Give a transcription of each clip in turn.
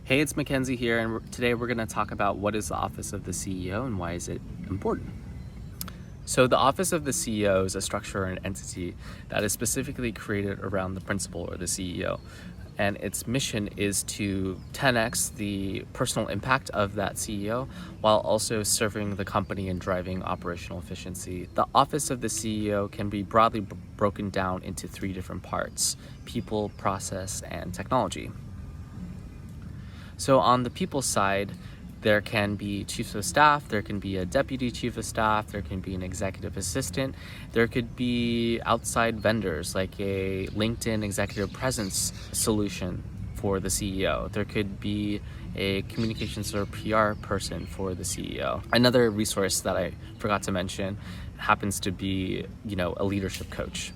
Hey, it's Mackenzie here, and today we're going to talk about what is the Office of the CEO and why is it important. So the Office of the CEO is a structure or an entity that is specifically created around the principal or the CEO. And its mission is to 10x the personal impact of that CEO while also serving the company and driving operational efficiency. The Office of the CEO can be broadly broken down into three different parts: people, process, and technology. So on the people side, there can be chiefs of staff, there can be a deputy chief of staff, there can be an executive assistant, there could be outside vendors like a LinkedIn executive presence solution for the CEO. There could be a communications or PR person for the CEO. Another resource that I forgot to mention happens to be, a leadership coach.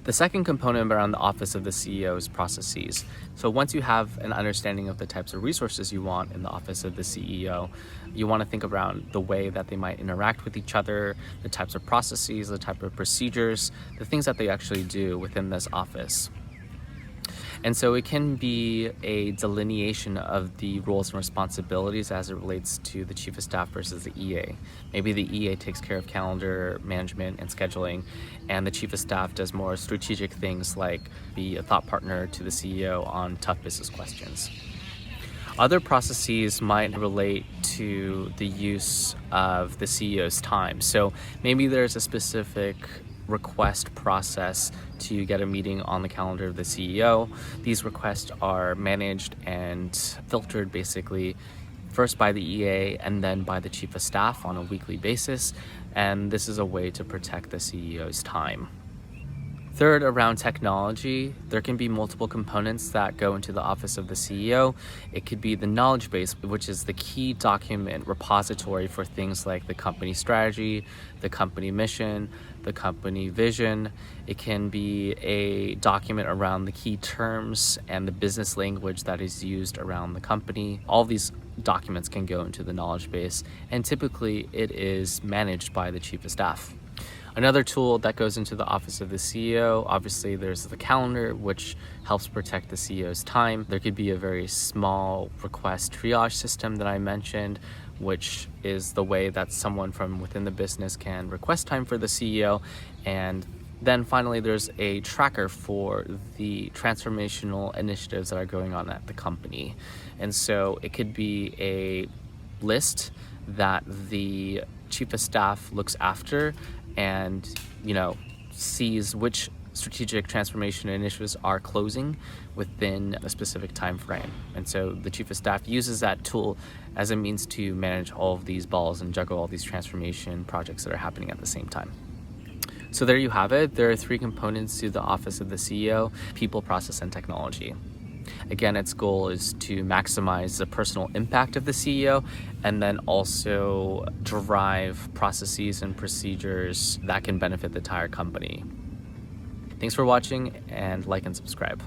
The second component around the Office of the CEO is processes. So once you have an understanding of the types of resources you want in the Office of the CEO, you want to think around the way that they might interact with each other, the types of processes, the type of procedures, the things that they actually do within this office. And so it can be a delineation of the roles and responsibilities as it relates to the chief of staff versus the EA. Maybe the EA takes care of calendar management and scheduling, and the chief of staff does more strategic things like be a thought partner to the CEO on tough business questions. Other processes might relate to the use of the CEO's time. So maybe there's a specific request process to get a meeting on the calendar of the CEO. These requests are managed and filtered basically first by the EA and then by the chief of staff on a weekly basis. And this is a way to protect the CEO's time. Third, around technology, there can be multiple components that go into the Office of the CEO. It could be the knowledge base, which is the key document repository for things like the company strategy, the company mission, the company vision. It can be a document around the key terms and the business language that is used around the company. All these documents can go into the knowledge base, and typically it is managed by the chief of staff. Another tool that goes into the Office of the CEO, obviously there's the calendar, which helps protect the CEO's time. There could be a very small request triage system that I mentioned, which is the way that someone from within the business can request time for the CEO. And then finally, there's a tracker for the transformational initiatives that are going on at the company. And so it could be a list that the chief of staff looks after and sees which strategic transformation initiatives are closing within a specific time frame. And so the chief of staff uses that tool as a means to manage all of these balls and juggle all these transformation projects that are happening at the same time. So there you have it. There are three components to the Office of the CEO: people, process, and technology. Again, its goal is to maximize the personal impact of the CEO and then also drive processes and procedures that can benefit the entire company. Thanks for watching, and like and subscribe.